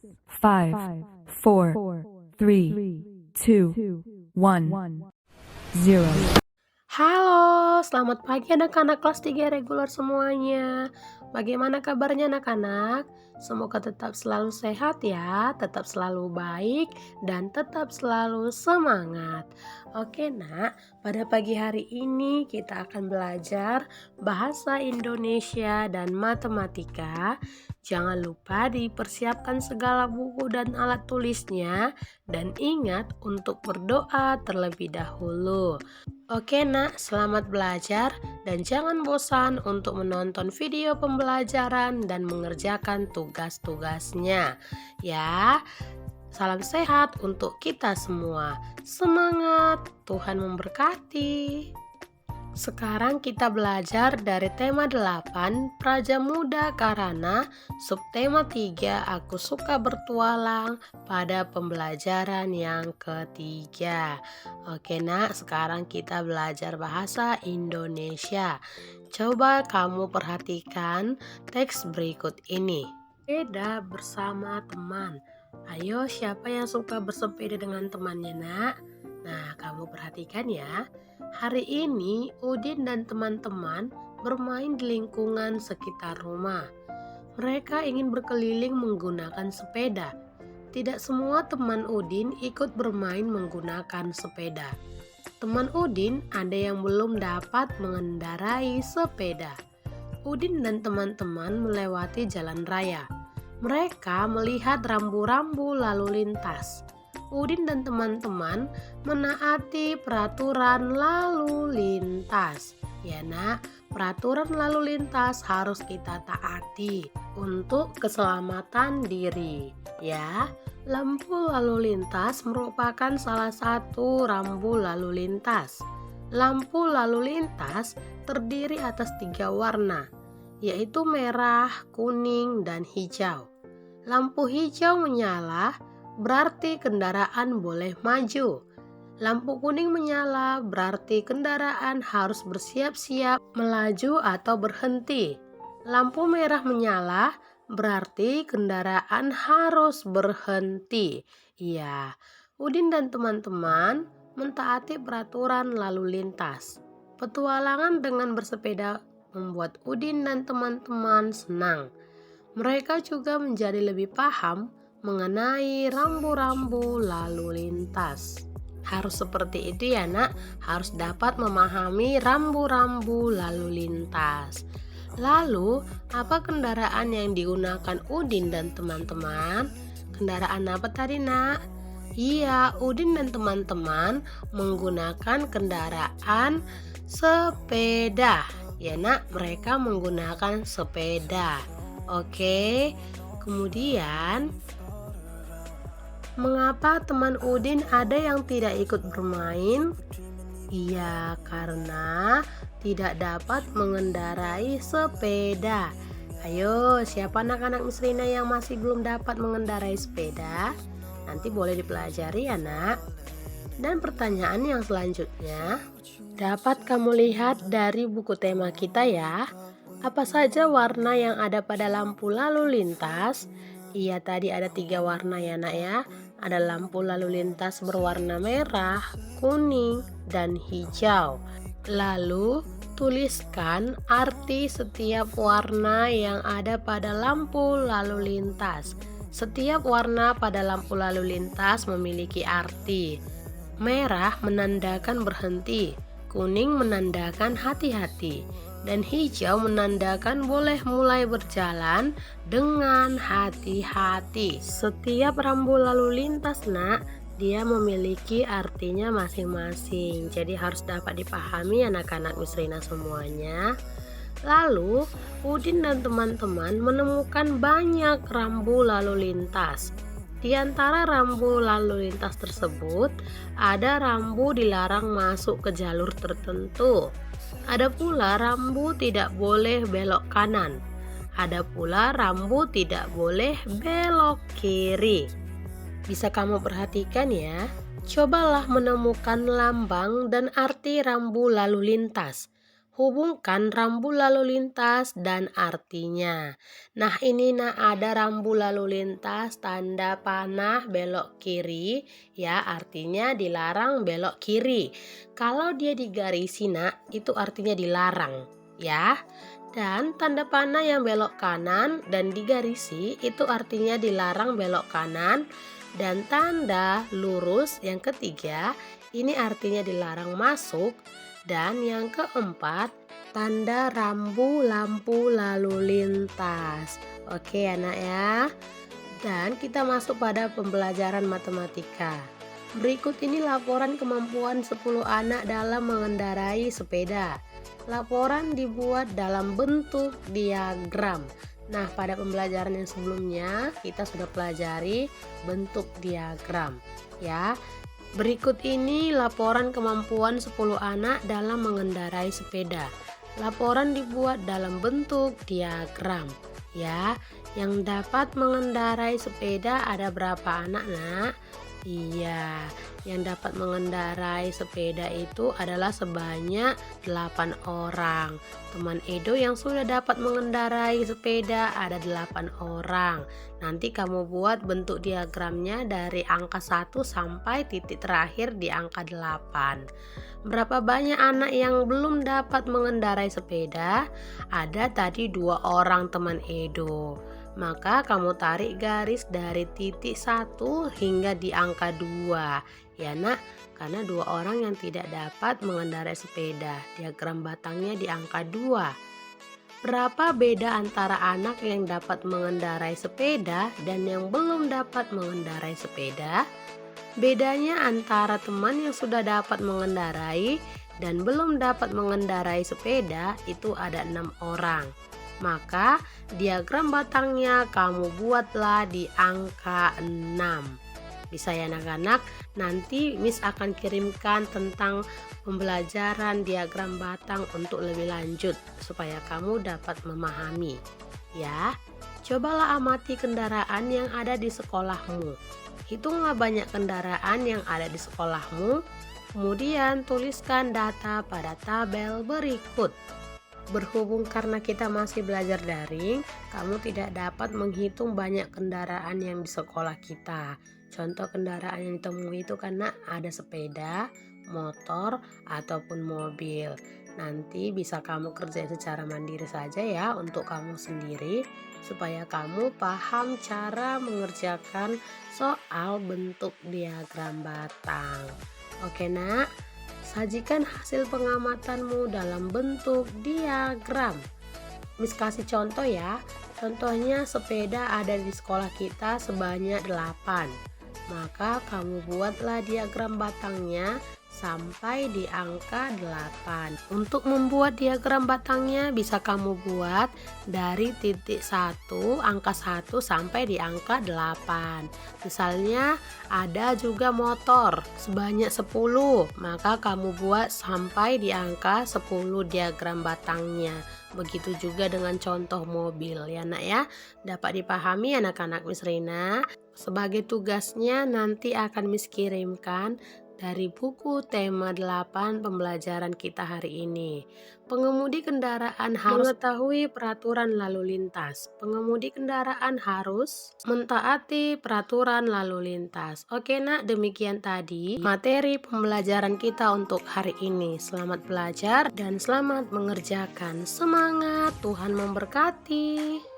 5, 4, 3, 2, 1, 0. Halo, selamat pagi anak-anak kelas 3 reguler semuanya. Bagaimana kabarnya anak-anak? Semoga tetap selalu sehat ya, tetap selalu baik, dan tetap selalu semangat. Oke nak, pada pagi hari ini kita akan belajar bahasa Indonesia dan matematika. Jangan lupa dipersiapkan segala buku dan alat tulisnya, dan ingat untuk berdoa terlebih dahulu. Oke nak, selamat belajar dan jangan bosan untuk menonton video pembelajaran dan mengerjakan tugas-tugasnya. Ya, salam sehat untuk kita semua. Semangat, Tuhan memberkati. Sekarang kita belajar dari tema 8, Praja Muda Karana, subtema 3, Aku Suka Bertualang, pada pembelajaran yang ketiga. Oke nak, sekarang kita belajar bahasa Indonesia. Coba kamu perhatikan teks berikut ini. Sepeda bersama teman. Ayo, siapa yang suka bersepeda dengan temannya nak? Nah, kamu perhatikan ya. Hari ini Udin dan teman-teman bermain di lingkungan sekitar rumah. Mereka ingin berkeliling menggunakan sepeda. Tidak semua teman Udin ikut bermain menggunakan sepeda. Teman Udin ada yang belum dapat mengendarai sepeda. Udin dan teman-teman melewati jalan raya. Mereka melihat rambu-rambu lalu lintas. Udin dan teman-teman menaati peraturan lalu lintas. Ya nak, peraturan lalu lintas harus kita taati untuk keselamatan diri. Ya, lampu lalu lintas merupakan salah satu rambu lalu lintas. Lampu lalu lintas terdiri atas 3 warna, yaitu merah, kuning, dan hijau. Lampu hijau menyala, berarti kendaraan boleh maju. Lampu kuning menyala, berarti kendaraan harus bersiap-siap melaju atau berhenti. Lampu merah menyala, berarti kendaraan harus berhenti. Iya, Udin dan teman-teman mentaati peraturan lalu lintas. Petualangan dengan bersepeda membuat Udin dan teman-teman senang. Mereka juga menjadi lebih paham mengenai rambu-rambu lalu lintas. Harus seperti itu ya nak, harus dapat memahami rambu-rambu lalu lintas. Lalu, apa kendaraan yang digunakan Udin dan teman-teman? Kendaraan apa tadi nak? Iya, Udin dan teman-teman menggunakan kendaraan sepeda. Ya nak, mereka menggunakan sepeda. Oke, kemudian mengapa teman Udin ada yang tidak ikut bermain? Iya, karena tidak dapat mengendarai sepeda. Ayo, siapa anak-anak Miss Rina yang masih belum dapat mengendarai sepeda? Nanti boleh dipelajari ya nak. Dan pertanyaan yang selanjutnya, dapat kamu lihat dari buku tema kita ya. Apa saja warna yang ada pada lampu lalu lintas? Iya, tadi ada 3 warna ya nak ya. Ada lampu lalu lintas berwarna merah, kuning, dan hijau. Lalu tuliskan arti setiap warna yang ada pada lampu lalu lintas. Setiap warna pada lampu lalu lintas memiliki arti. Merah menandakan berhenti, kuning menandakan hati-hati, dan hijau menandakan boleh mulai berjalan dengan hati-hati. Setiap rambu lalu lintas nak, dia memiliki artinya masing-masing. Jadi harus dapat dipahami anak-anak Miss Rina semuanya. Lalu, Udin dan teman-teman menemukan banyak rambu lalu lintas. Di antara rambu lalu lintas tersebut, ada rambu dilarang masuk ke jalur tertentu. Ada pula rambu tidak boleh belok kanan. Ada pula rambu tidak boleh belok kiri. Bisa kamu perhatikan ya. Cobalah menemukan lambang dan arti rambu lalu lintas. Hubungkan rambu lalu lintas dan artinya. Nah, ini ada rambu lalu lintas tanda panah belok kiri, ya artinya dilarang belok kiri. Kalau dia digarisi itu artinya dilarang, ya. Dan tanda panah yang belok kanan dan digarisi itu artinya dilarang belok kanan. Dan tanda lurus yang ketiga ini artinya dilarang masuk. Dan yang keempat, tanda rambu lampu lalu lintas. Oke anak ya. Dan kita masuk pada pembelajaran matematika. Berikut ini laporan kemampuan 10 anak dalam mengendarai sepeda. Laporan dibuat dalam bentuk diagram. Nah, pada pembelajaran yang sebelumnya kita sudah pelajari bentuk diagram, ya. Berikut ini laporan kemampuan 10 anak dalam mengendarai sepeda. Laporan dibuat dalam bentuk diagram, ya. Yang dapat mengendarai sepeda ada berapa anak, Nak? Iya, yang dapat mengendarai sepeda itu adalah sebanyak 8 orang. Teman Edo yang sudah dapat mengendarai sepeda ada 8 orang. Nanti kamu buat bentuk diagramnya dari angka 1 sampai titik terakhir di angka 8. Berapa banyak anak yang belum dapat mengendarai sepeda? Ada tadi 2 orang teman Edo. Maka kamu tarik garis dari titik 1 hingga di angka 2, ya Nak, karena 2 orang yang tidak dapat mengendarai sepeda. Diagram batangnya di angka 2. Berapa beda antara anak yang dapat mengendarai sepeda dan yang belum dapat mengendarai sepeda? Bedanya antara teman yang sudah dapat mengendarai dan belum dapat mengendarai sepeda itu ada 6 orang. Maka diagram batangnya kamu buatlah di angka 6. Bisa ya anak-anak? Nanti Miss akan kirimkan tentang pembelajaran diagram batang untuk lebih lanjut supaya kamu dapat memahami, ya. Cobalah amati kendaraan yang ada di sekolahmu. Hitunglah banyak kendaraan yang ada di sekolahmu. Kemudian tuliskan data pada tabel berikut. Berhubung karena kita masih belajar daring, kamu tidak dapat menghitung banyak kendaraan yang di sekolah kita. Contoh kendaraan yang ditemui itu karena ada sepeda, motor, ataupun mobil. Nanti bisa kamu kerjain secara mandiri saja ya untuk kamu sendiri, supaya kamu paham cara mengerjakan soal bentuk diagram batang. Oke Nak? Sajikan hasil pengamatanmu dalam bentuk diagram. Miss kasih contoh ya. Contohnya sepeda ada di sekolah kita sebanyak 8. Maka kamu buatlah diagram batangnya sampai di angka 8. Untuk membuat diagram batangnya bisa kamu buat dari titik 1, angka 1 sampai di angka 8. Misalnya ada juga motor sebanyak 10, maka kamu buat sampai di angka 10 diagram batangnya. Begitu juga dengan contoh mobil ya Nak ya. Dapat dipahami anak-anak Miss Rina? Sebagai tugasnya nanti akan Miss kirimkan dari buku tema 8 pembelajaran kita hari ini. Pengemudi kendaraan harus mengetahui peraturan lalu lintas. Pengemudi kendaraan harus mentaati peraturan lalu lintas. Oke Nak, demikian tadi materi pembelajaran kita untuk hari ini. Selamat belajar dan selamat mengerjakan. Semangat, Tuhan memberkati.